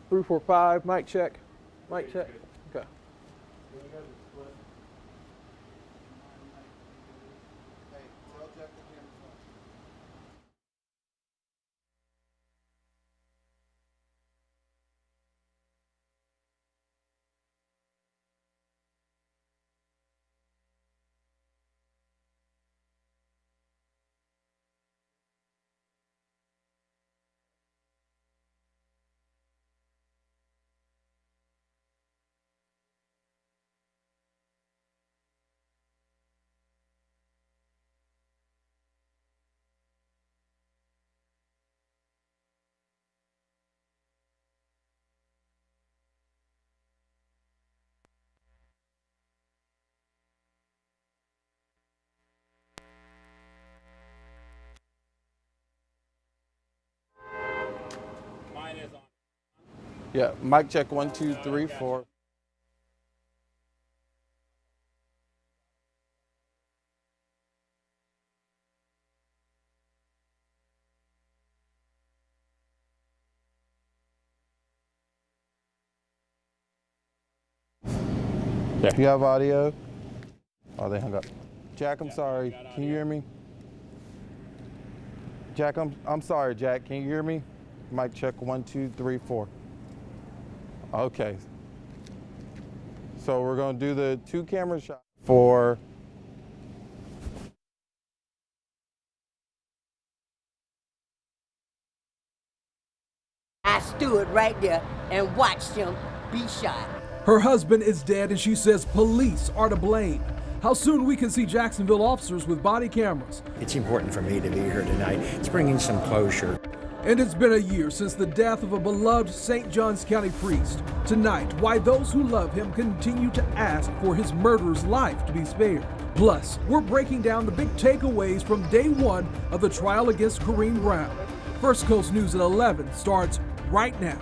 345, mic check. Mic check. Okay. Yeah, mic check 1, 2, 3, 4. Yeah. You have audio? Oh, they hung up. Jack, I'm sorry. Can you hear me? Jack, I'm sorry, Jack. Can you hear me? Mic check 1, 2, 3, 4. Okay. So we're going to do the 2 camera shot for. I stood right there and watched him be shot. Her husband is dead and she says police are to blame. How soon we can see Jacksonville officers with body cameras. It's important for me to be here tonight. It's bringing some closure. And it's been a year since the death of a beloved St. Johns County priest. Tonight, why those who love him continue to ask for his murderer's life to be spared. Plus, we're breaking down the big takeaways from day 1 of the trial against Kareem Brown. First Coast News at 11 starts right now.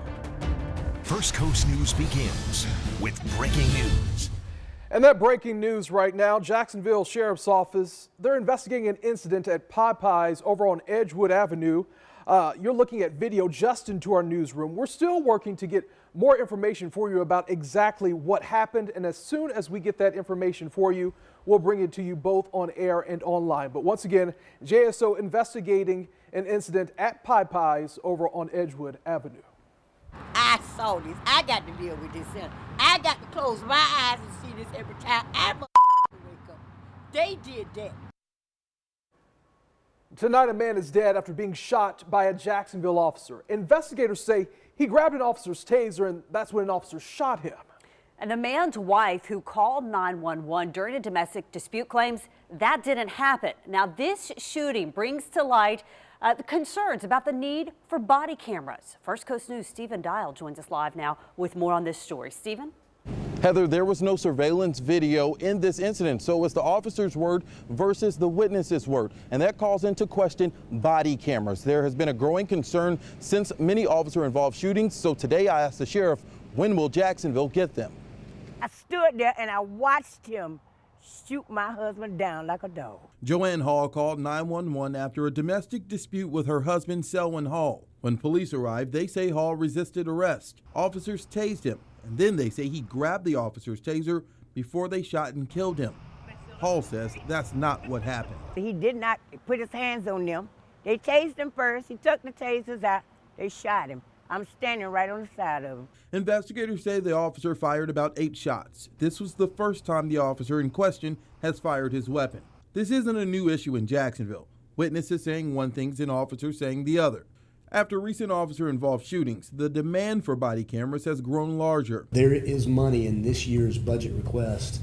First Coast News begins with breaking news. And that breaking news right now, Jacksonville Sheriff's Office, they're investigating an incident at Popeyes over on Edgewood Avenue. You're looking at video just into our newsroom. We're still working to get more information for you about exactly what happened. And as soon as we get that information for you, we'll bring it to you both on air and online. But once again, JSO investigating an incident at Popeyes over on Edgewood Avenue. I saw this. I got to deal with this. I got to close my eyes and see this every time I wake up. They did that. Tonight, a man is dead after being shot by a Jacksonville officer. Investigators say he grabbed an officer's taser, and that's when an officer shot him. And the man's wife, who called 911 during a domestic dispute, claims that didn't happen. Now, this shooting brings to light the concerns about the need for body cameras. First Coast News' Stephen Dial joins us live now with more on this story. Stephen? Heather, there was no surveillance video in this incident, so it's the officer's word versus the witness's word, and that calls into question body cameras. There has been a growing concern since many officer-involved shootings, so today I asked the sheriff, when will Jacksonville get them? I stood there and I watched him shoot my husband down like a dog. Joanne Hall called 911 after a domestic dispute with her husband, Selwyn Hall. When police arrived, they say Hall resisted arrest. Officers tased him, and then they say he grabbed the officer's taser before they shot and killed him. Hall says that's not what happened. He did not put his hands on them. They tased him first. He took the tasers out. They shot him. I'm standing right on the side of him. Investigators say the officer fired about 8 shots. This was the first time the officer in question has fired his weapon. This isn't a new issue in Jacksonville. Witnesses saying one thing and officers saying the other. After recent officer-involved shootings, the demand for body cameras has grown larger. There is money in this year's budget request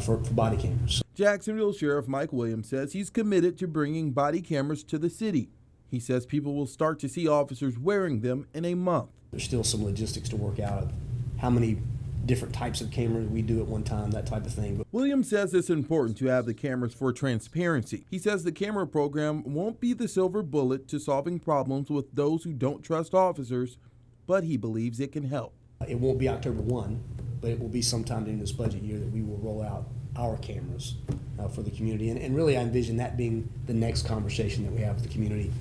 for body cameras. Jacksonville Sheriff Mike Williams says he's committed to bringing body cameras to the city. He says people will start to see officers wearing them in a month. There's still some logistics to work out of how many different types of cameras we do at one time, that type of thing. Williams says it's important to have the cameras for transparency. He says the camera program won't be the silver bullet to solving problems with those who don't trust officers, but he believes it can help. It won't be October 1, but it will be sometime during this budget year that we will roll out our cameras for the community. And really, I envision that being the next conversation that we have with the community.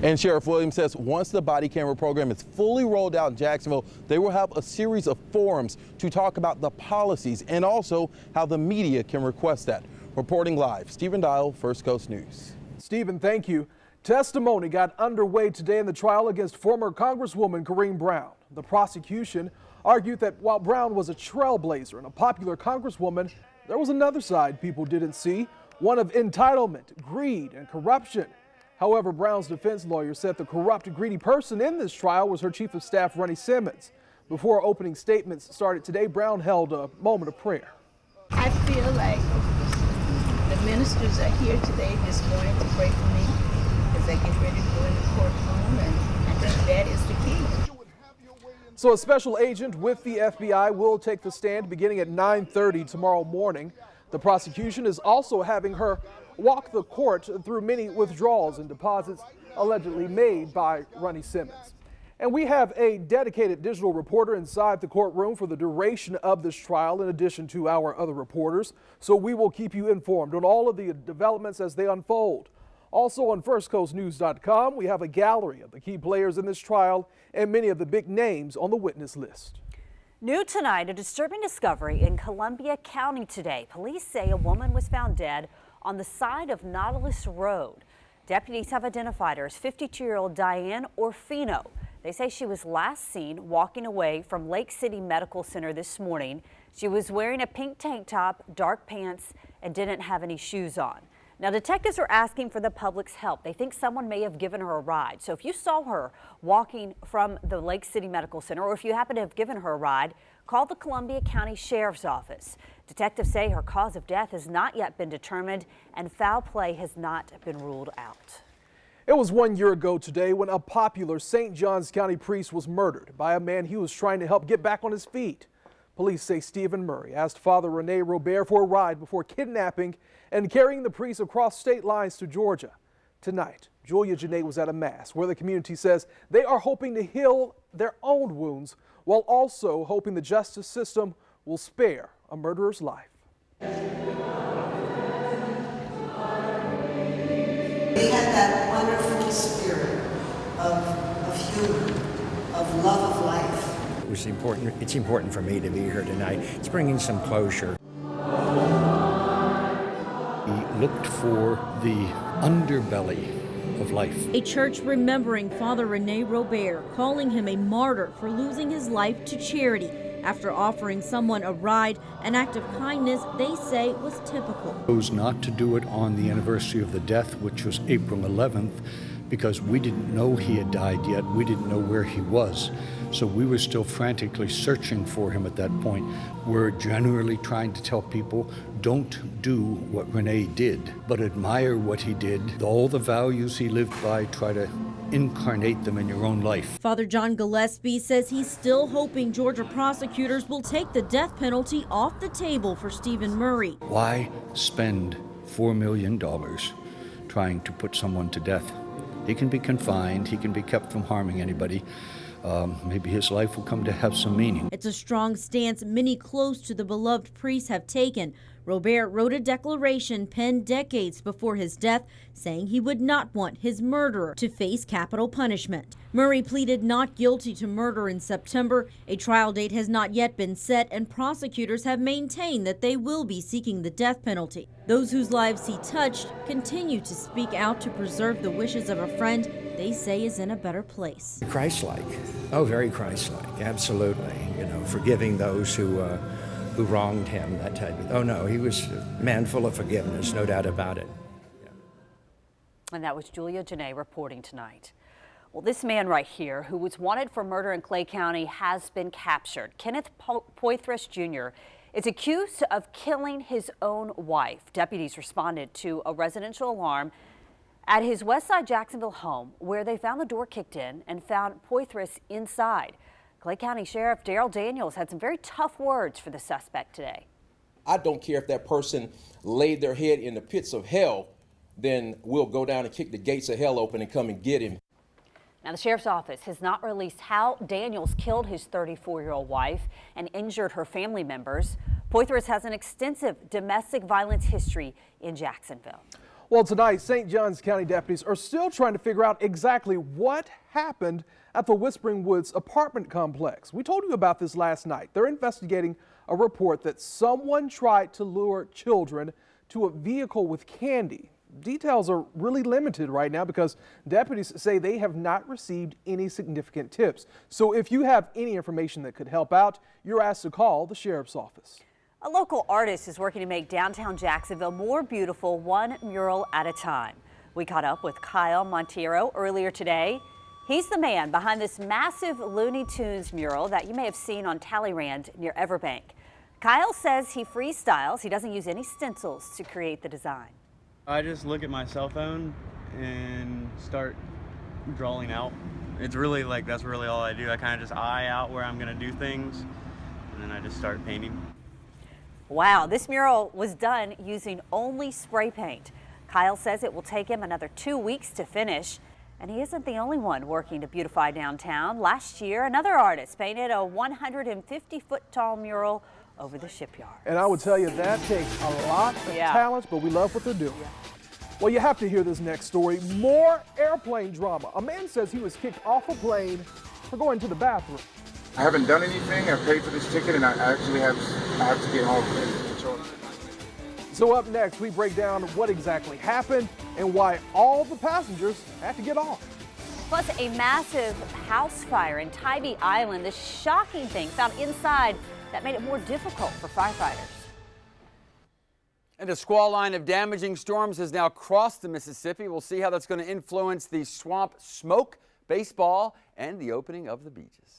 And Sheriff Williams says once the body camera program is fully rolled out in Jacksonville, they will have a series of forums to talk about the policies and also how the media can request that. Reporting live, Stephen Dial, First Coast News. Stephen, thank you. Testimony got underway today in the trial against former Congresswoman Corrine Brown. The prosecution argued that while Brown was a trailblazer and a popular Congresswoman, there was another side people didn't see, one of entitlement, greed, and corruption. However, Brown's defense lawyer said the corrupt, greedy person in this trial was her chief of staff, Ronnie Simmons. Before opening statements started today, Brown held a moment of prayer. I feel like the ministers are here today, this morning, to pray for me as I get ready to go in the courtroom, and I think that is the key. So a special agent with the FBI will take the stand beginning at 9:30 tomorrow morning. The prosecution is also having her walk the court through many withdrawals and deposits allegedly made by Ronnie Simmons. And we have a dedicated digital reporter inside the courtroom for the duration of this trial in addition to our other reporters. So we will keep you informed on all of the developments as they unfold. Also on firstcoastnews.com, we have a gallery of the key players in this trial and many of the big names on the witness list. New tonight, a disturbing discovery in Columbia County today. Police say a woman was found dead on the side of Nautilus Road. Deputies have identified her as 52-year-old Diane Orfino. They say she was last seen walking away from Lake City Medical Center this morning. She was wearing a pink tank top, dark pants, and didn't have any shoes on. Now, detectives are asking for the public's help. They think someone may have given her a ride. So if you saw her walking from the Lake City Medical Center, or if you happen to have given her a ride, call the Columbia County Sheriff's Office. Detectives say her cause of death has not yet been determined and foul play has not been ruled out. It was 1 year ago today when a popular St. Johns County priest was murdered by a man he was trying to help get back on his feet. Police say Stephen Murray asked Father Rene Robert for a ride before kidnapping and carrying the priest across state lines to Georgia. Tonight, Julia Janae was at a mass where the community says they are hoping to heal their own wounds while also hoping the justice system will spare a murderer's life. He had that wonderful spirit of humor, of love of life. It's important for me to be here tonight. It's bringing some closure. He looked for the underbelly of life. A church remembering Father Rene Robert, calling him a martyr for losing his life to charity after offering someone a ride, an act of kindness they say was typical. Chose not to do it on the anniversary of the death, which was April 11th, because we didn't know he had died yet. We didn't know where he was. So we were still frantically searching for him at that point. We're generally trying to tell people, don't do what Rene did, but admire what he did. All the values he lived by, try to incarnate them in your own life. Father John Gillespie says he's still hoping Georgia prosecutors will take the death penalty off the table for Stephen Murray. Why spend $4 million trying to put someone to death? He can be confined, he can be kept from harming anybody. Maybe his life will come to have some meaning. It's a strong stance many close to the beloved priest have taken. Robert wrote a declaration penned decades before his death saying he would not want his murderer to face capital punishment. Murray pleaded not guilty to murder in September. A trial date has not yet been set, and prosecutors have maintained that they will be seeking the death penalty. Those whose lives he touched continue to speak out to preserve the wishes of a friend they say is in a better place. Christ-like. Oh, very Christ-like, absolutely. You know, forgiving those who wronged him, that type of. Oh no, he was a man full of forgiveness, no doubt about it. Yeah. And that was Julia Janae reporting tonight. Well, this man right here, who was wanted for murder in Clay County, has been captured. Kenneth Poitras Jr. is accused of killing his own wife. Deputies responded to a residential alarm at his Westside Jacksonville home, where they found the door kicked in and found Poitras inside. Clay County Sheriff Darrell Daniels had some very tough words for the suspect today. I don't care if that person laid their head in the pits of hell, then we'll go down and kick the gates of hell open and come and get him. Now, the sheriff's office has not released how Daniels killed his 34-year-old wife and injured her family members. Poitras has an extensive domestic violence history in Jacksonville. Well, tonight, St. Johns County deputies are still trying to figure out exactly what happened at the Whispering Woods apartment complex. We told you about this last night. They're investigating a report that someone tried to lure children to a vehicle with candy. Details are really limited right now because deputies say they have not received any significant tips. So if you have any information that could help out, you're asked to call the sheriff's office. A local artist is working to make downtown Jacksonville more beautiful, one mural at a time. We caught up with Kyle Monteiro earlier today. He's the man behind this massive Looney Tunes mural that you may have seen on Talleyrand near Everbank. Kyle says he freestyles. He doesn't use any stencils to create the design. I just look at my cell phone and start drawing out. It's really like, that's really all I do. I kind of just eye out where I'm going to do things, and then I just start painting. Wow, this mural was done using only spray paint. Kyle says it will take him another 2 weeks to finish, and he isn't the only one working to beautify downtown. Last year, another artist painted a 150-foot tall mural over the shipyard. And I would tell you that takes a lot of talent, but we love what they're doing. Well, you have to hear this next story. More airplane drama. A man says he was kicked off a plane for going to the bathroom. I haven't done anything. I paid for this ticket, and I actually have to get home. So up next, we break down what exactly happened and why all the passengers had to get off. Plus, a massive house fire in Tybee Island. This shocking thing found inside that made it more difficult for firefighters. And a squall line of damaging storms has now crossed the Mississippi. We'll see how that's going to influence the swamp smoke, baseball, and the opening of the beaches.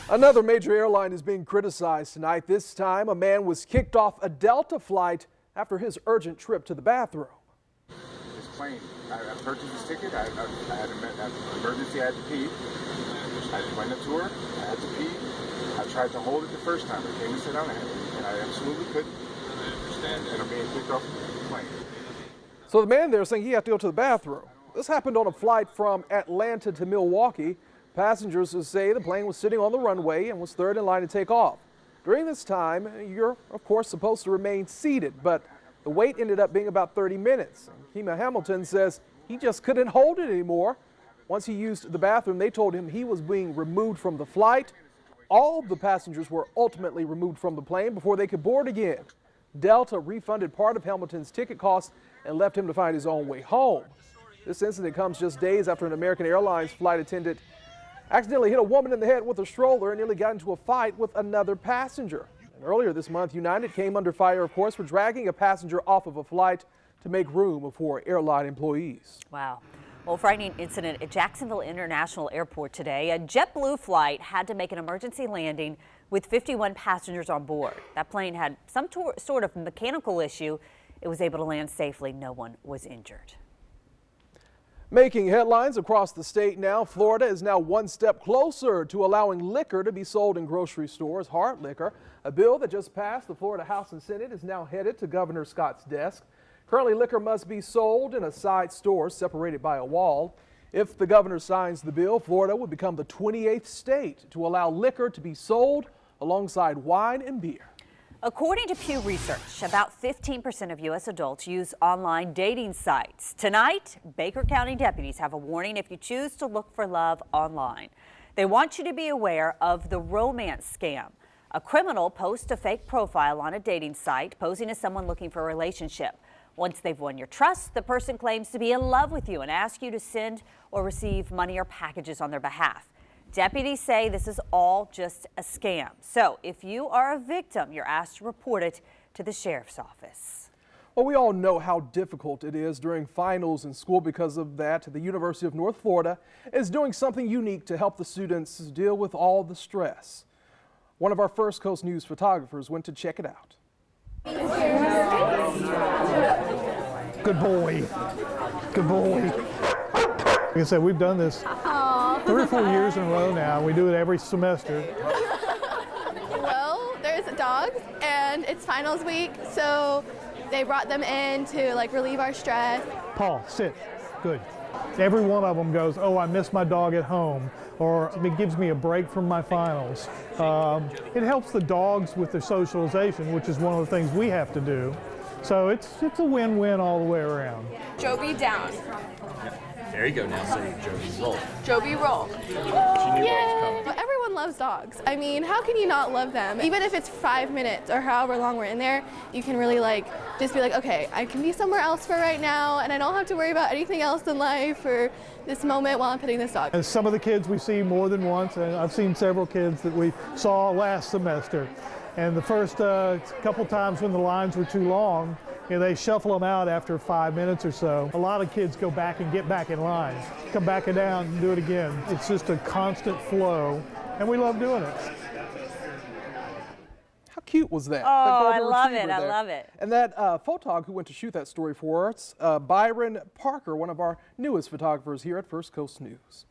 Another major airline is being criticized tonight. This time, a man was kicked off a Delta flight after his urgent trip to the bathroom. This plane, I purchased this ticket. I had an emergency. I had to pee. I went to tour. I had to pee. I tried to hold it the first time. I came to sit down, and I absolutely couldn't. And I'm being kicked off the plane. So the man there saying he had to go to the bathroom. This happened on a flight from Atlanta to Milwaukee. Passengers say the plane was sitting on the runway and was third in line to take off. During this time, you're, of course, supposed to remain seated, but the wait ended up being about 30 minutes. Kima Hamilton says he just couldn't hold it anymore. Once he used the bathroom, they told him he was being removed from the flight. All of the passengers were ultimately removed from the plane before they could board again. Delta refunded part of Hamilton's ticket costs and left him to find his own way home. This incident comes just days after an American Airlines flight attendant accidentally hit a woman in the head with a stroller and nearly got into a fight with another passenger. And earlier this month, United came under fire, of course, for dragging a passenger off of a flight to make room for airline employees. Wow. Well, frightening incident at Jacksonville International Airport today. A JetBlue flight had to make an emergency landing with 51 passengers on board. That plane had some sort of mechanical issue. It was able to land safely. No one was injured. Making headlines across the state now, Florida is now one step closer to allowing liquor to be sold in grocery stores. Hard liquor, a bill that just passed the Florida House and Senate, is now headed to Governor Scott's desk. Currently, liquor must be sold in a side store separated by a wall. If the governor signs the bill, Florida would become the 28th state to allow liquor to be sold alongside wine and beer. According to Pew Research, about 15% of U.S. adults use online dating sites. Tonight, Baker County deputies have a warning if you choose to look for love online. They want you to be aware of the romance scam. A criminal posts a fake profile on a dating site, posing as someone looking for a relationship. Once they've won your trust, the person claims to be in love with you and asks you to send or receive money or packages on their behalf. Deputies say this is all just a scam. So if you are a victim, you're asked to report it to the sheriff's office. Well, we all know how difficult it is during finals in school. Because of that, the University of North Florida is doing something unique to help the students deal with all the stress. One of our First Coast News photographers went to check it out. Good boy. Good boy. Like I said, we've done this 3 or 4 years in a row now. We do it every semester. Well, there's dogs, and it's finals week, so they brought them in to relieve our stress. Paul, sit. Good. Every one of them goes, oh, I miss my dog at home, or it gives me a break from my finals. It helps the dogs with their socialization, which is one of the things we have to do. So it's a win-win all the way around. Joby down. There you go. Now say Joby roll. Joby roll. She knew what was coming. Well, everyone loves dogs. I mean, how can you not love them? Even if it's 5 minutes or however long we're in there, you can really just be like, okay, I can be somewhere else for right now, and I don't have to worry about anything else in life for this moment while I'm petting this dog. And some of the kids we see more than once, and I've seen several kids that we saw last semester. And the first couple times when the lines were too long, they shuffle them out after 5 minutes or so. A lot of kids go back and get back in line, come back and down and do it again. It's just a constant flow, and we love doing it. How cute was that? Oh, I love it. I love it. And that photog who went to shoot that story for us, Byron Parker, one of our newest photographers here at First Coast News.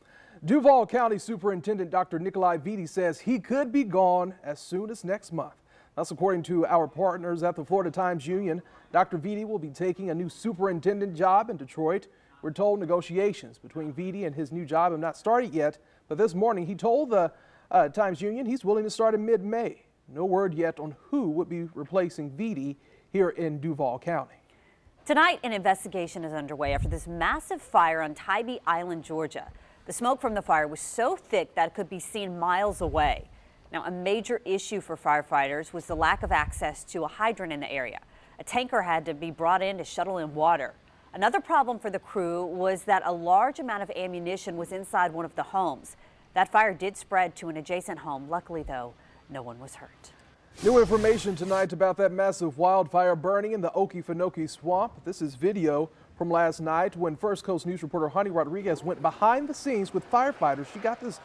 Duval County Superintendent Dr. Nikolai Vitti says he could be gone as soon as next month. That's according to our partners at the Florida Times-Union. Dr. Vitti will be taking a new superintendent job in Detroit. We're told negotiations between Vitti and his new job have not started yet, but this morning he told the Times-Union he's willing to start in mid-May. No word yet on who would be replacing Vitti here in Duval County. Tonight, an investigation is underway after this massive fire on Tybee Island, Georgia. The smoke from the fire was so thick that it could be seen miles away. Now, a major issue for firefighters was the lack of access to a hydrant in the area. A tanker had to be brought in to shuttle in water. Another problem for the crew was that a large amount of ammunition was inside one of the homes. That fire did spread to an adjacent home. Luckily, though, no one was hurt. New information tonight about that massive wildfire burning in the Okefenokee Swamp. This is video from last night when First Coast News reporter Honey Rodriguez went behind the scenes with firefighters. She got this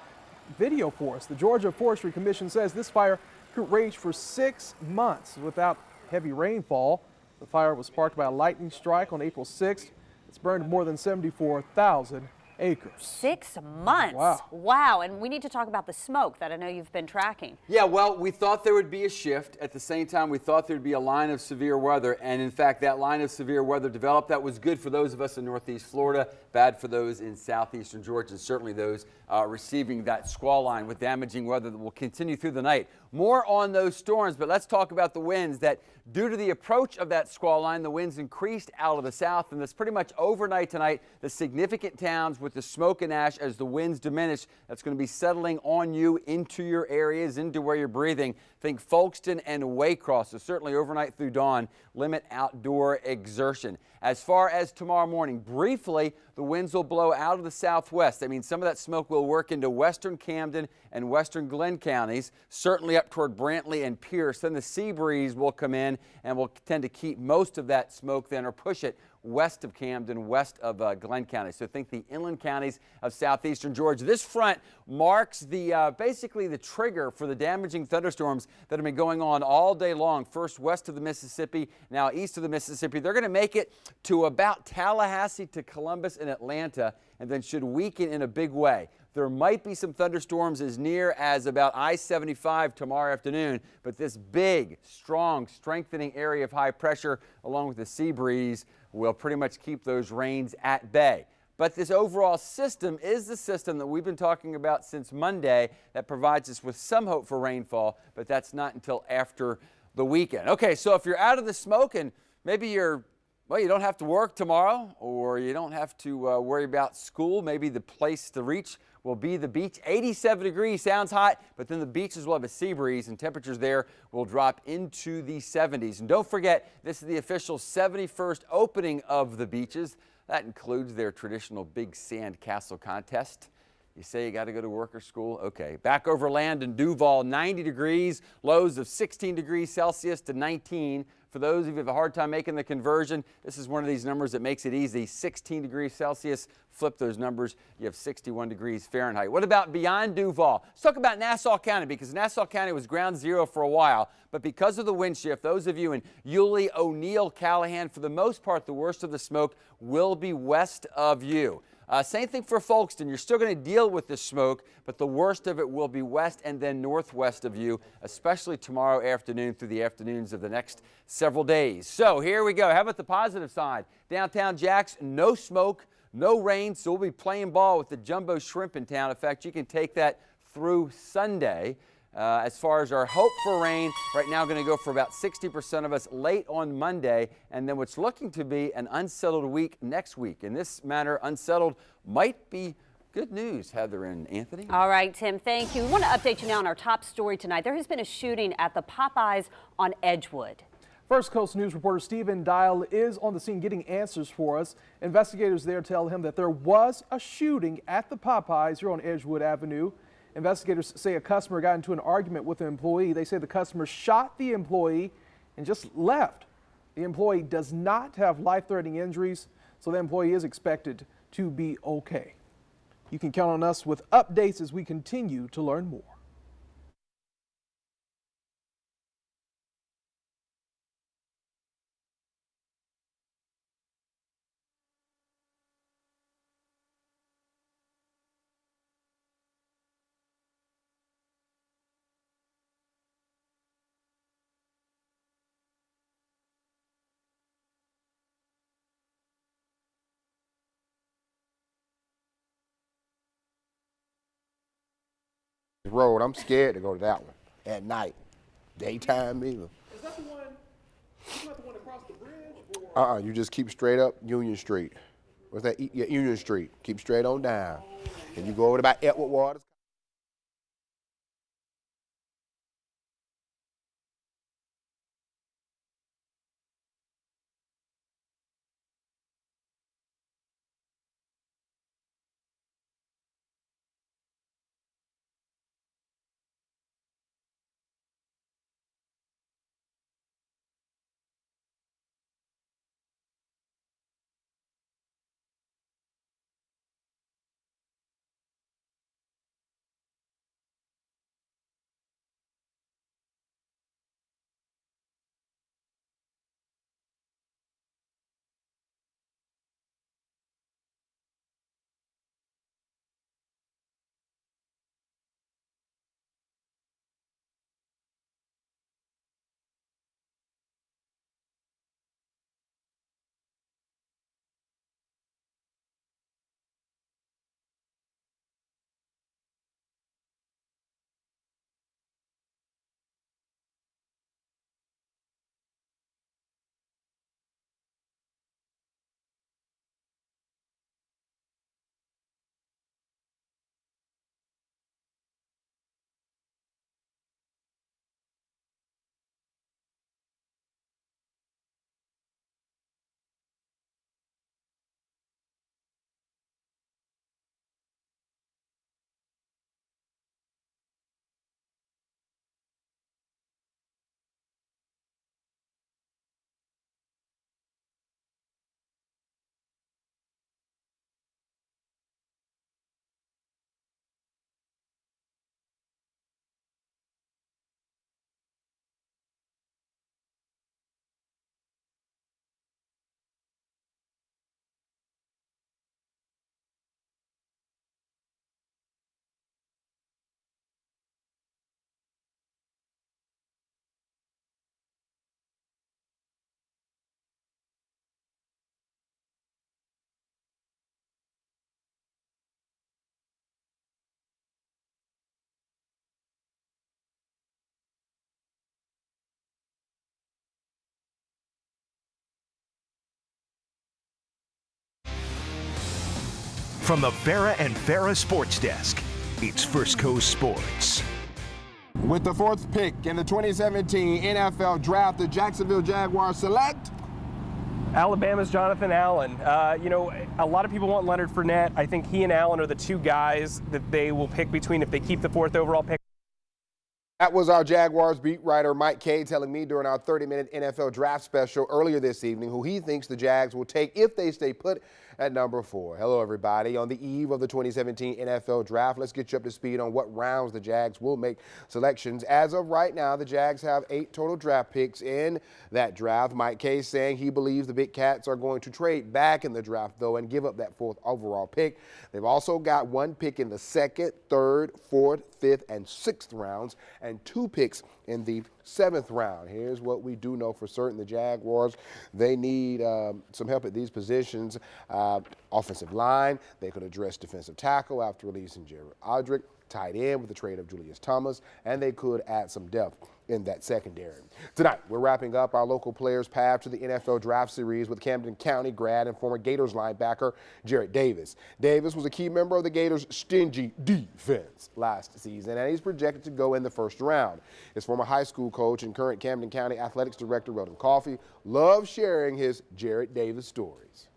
video for us. The Georgia Forestry Commission says this fire could rage for 6 months without heavy rainfall. The fire was sparked by a lightning strike on April 6th. It's burned more than 74,000 acres. 6 months. Wow. Wow. And we need to talk about the smoke that I know you've been tracking. Yeah, well, we thought there would be a shift. At the same time, we thought there'd be a line of severe weather. And in fact, that line of severe weather developed. That was good for those of us in Northeast Florida, bad for those in southeastern Georgia, and certainly those receiving that squall line with damaging weather that will continue through the night. More on those storms, but let's talk about the winds that, due to the approach of that squall line, the winds increased out of the south, and that's pretty much overnight tonight. The significant towns with the smoke and ash as the winds diminish, that's going to be settling on you into your areas, into where you're breathing. Think Folkestone and Waycross. So certainly overnight through dawn, limit outdoor exertion. As far as tomorrow morning, briefly, the winds will blow out of the southwest. That means some of that smoke will work into western Camden and western Glenn counties, certainly up toward Brantley and Pierce. Then the sea breeze will come in and will tend to keep most of that smoke then, or push it west of Camden, west of Glenn County. So think the inland counties of southeastern Georgia. This front marks the basically the trigger for the damaging thunderstorms that have been going on all day long. First west of the Mississippi, now east of the Mississippi. They're going to make it to about Tallahassee to Columbus and Atlanta, and then should weaken in a big way. There might be some thunderstorms as near as about I-75 tomorrow afternoon, but this big, strong, strengthening area of high pressure along with the sea breeze will pretty much keep those rains at bay. But this overall system is the system that we've been talking about since Monday that provides us with some hope for rainfall, but that's not until after the weekend. Okay, so if you're out of the smoke and maybe you don't have to work tomorrow, or you don't have to worry about school, maybe the place to reach will be the beach. 87 degrees sounds hot, but then the beaches will have a sea breeze and temperatures there will drop into the 70s. And don't forget, this is the official 71st opening of the beaches. That includes their traditional big sand castle contest. You say you got to go to work or school? Okay. Back over land in Duval, 90 degrees, lows of 16 degrees Celsius to 19. For those of you who have a hard time making the conversion, this is one of these numbers that makes it easy. 16 degrees Celsius, flip those numbers, you have 61 degrees Fahrenheit. What about beyond Duval? Let's talk about Nassau County, because Nassau County was ground zero for a while, but because of the wind shift, those of you in Yulee, O'Neill, Callahan, for the most part, the worst of the smoke will be west of you. Same thing for Folkston. You're still going to deal with the smoke, but the worst of it will be west and then northwest of you, especially tomorrow afternoon through the afternoons of the next several days. So here we go. How about the positive side? Downtown Jackson, no smoke, no rain, so we'll be playing ball with the jumbo shrimp in town. In fact, you can take that through Sunday. As far as our hope for rain, right now going to go for about 60% of us late on Monday, and then what's looking to be an unsettled week next week. In this manner, unsettled might be good news, Heather and Anthony. All right, Tim, thank you. We want to update you now on our top story tonight. There has been a shooting at the Popeyes on Edgewood. First Coast News reporter Stephen Dial is on the scene getting answers for us. Investigators there tell him that there was a shooting at the Popeyes here on Edgewood Avenue. Investigators say a customer got into an argument with an employee. They say the customer shot the employee and just left. The employee does not have life-threatening injuries, so the employee is expected to be okay. You can count on us with updates as we continue to learn more. Road, I'm scared to go to that one at night. Daytime either. Is that the one? Is that the one across the bridge? Or? You just keep straight up Union Street. What's that? Yeah, Union Street. Keep straight on down. And you go over to about Edward Waters. From the Farrah and Farrah Sports Desk, it's First Coast Sports. With the 4th pick in the 2017 NFL Draft, the Jacksonville Jaguars select Alabama's Jonathan Allen. You know, a lot of people want Leonard Fournette. I think he and Allen are the two guys that they will pick between if they keep the 4th overall pick. That was our Jaguars beat writer Mike Kay telling me during our 30-minute NFL Draft special earlier this evening who he thinks the Jags will take if they stay put at number 4. Hello, everybody. On the eve of the 2017 NFL Draft, let's get you up to speed on what rounds the Jags will make selections. As of right now, the Jags have 8 total draft picks in that draft. Mike Kay saying he believes the Big Cats are going to trade back in the draft, though, and give up that 4th overall pick. They've also got 1 pick in the 2nd, 3rd, 4th, 5th, and 6th rounds, and 2 picks in the 7th round. Here's what we do know for certain. The Jaguars, they need some help at these positions. Offensive line, they could address defensive tackle after releasing Jared Odrick, tight end with the trade of Julius Thomas, and they could add some depth in that secondary. Tonight, we're wrapping up our local players' path to the NFL Draft Series with Camden County grad and former Gators linebacker Jarrett Davis. Davis was a key member of the Gators' stingy defense last season, and he's projected to go in the 1st round. His former high school coach and current Camden County Athletics Director, Weldon Coffey, loves sharing his Jarrett Davis stories.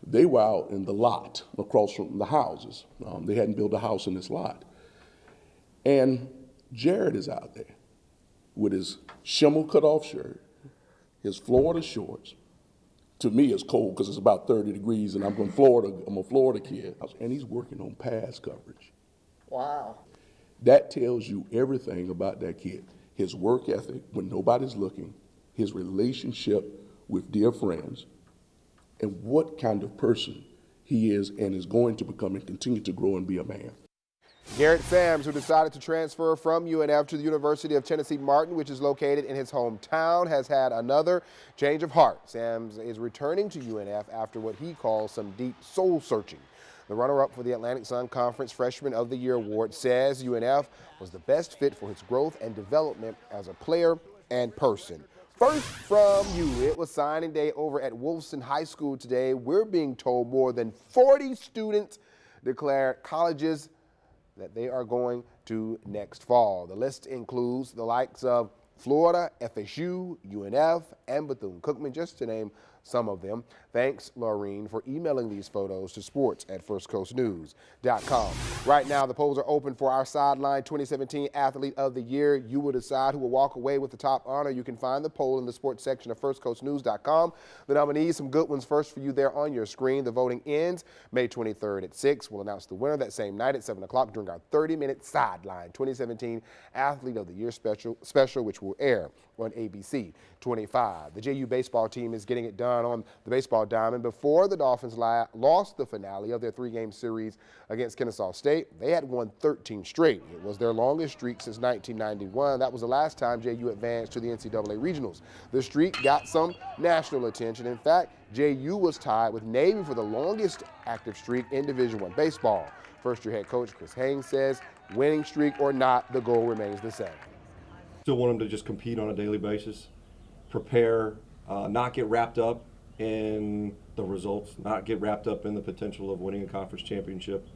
They were out in the lot across from the houses. They hadn't built a house in this lot. And Jarrett is out there with his shimmel cut-off shirt, his Florida shorts. To me, it's cold because it's about 30 degrees, and I'm a Florida kid. And he's working on pass coverage. Wow. That tells you everything about that kid. His work ethic when nobody's looking, his relationship with dear friends, and what kind of person he is and is going to become and continue to grow and be a man. Garrett Sams, who decided to transfer from UNF to the University of Tennessee Martin, which is located in his hometown, has had another change of heart. Sams is returning to UNF after what he calls some deep soul searching. The runner-up for the Atlantic Sun Conference Freshman of the Year award says UNF was the best fit for his growth and development as a player and person. First from you, it was signing day over at Wolfson High School today. We're being told more than 40 students declared colleges that they are going to next fall. The list includes the likes of Florida, FSU, UNF, and Bethune-Cookman, just to name some of them. Thanks, Laureen, for emailing these photos to sports@firstcoastnews.com. Right now, the polls are open for our Sideline 2017 Athlete of the Year. You will decide who will walk away with the top honor. You can find the poll in the sports section of firstcoastnews.com. The nominees, some good ones first for you there on your screen. The voting ends May 23rd at 6. We'll announce the winner that same night at 7 o'clock during our 30-minute Sideline 2017 Athlete of the Year special, which will air on ABC 25. The JU baseball team is getting it done on the baseball diamond. Before the Dolphins lost the finale of their 3-game series against Kennesaw State, they had won 13 straight. It was their longest streak since 1991. That was the last time JU advanced to the NCAA regionals. The streak got some national attention. In fact, JU was tied with Navy for the longest active streak in Division I baseball. First-year head coach Chris Haynes says, winning streak or not, the goal remains the same. Still want them to just compete on a daily basis, prepare, not get wrapped up in the results, not get wrapped up in the potential of winning a conference championship.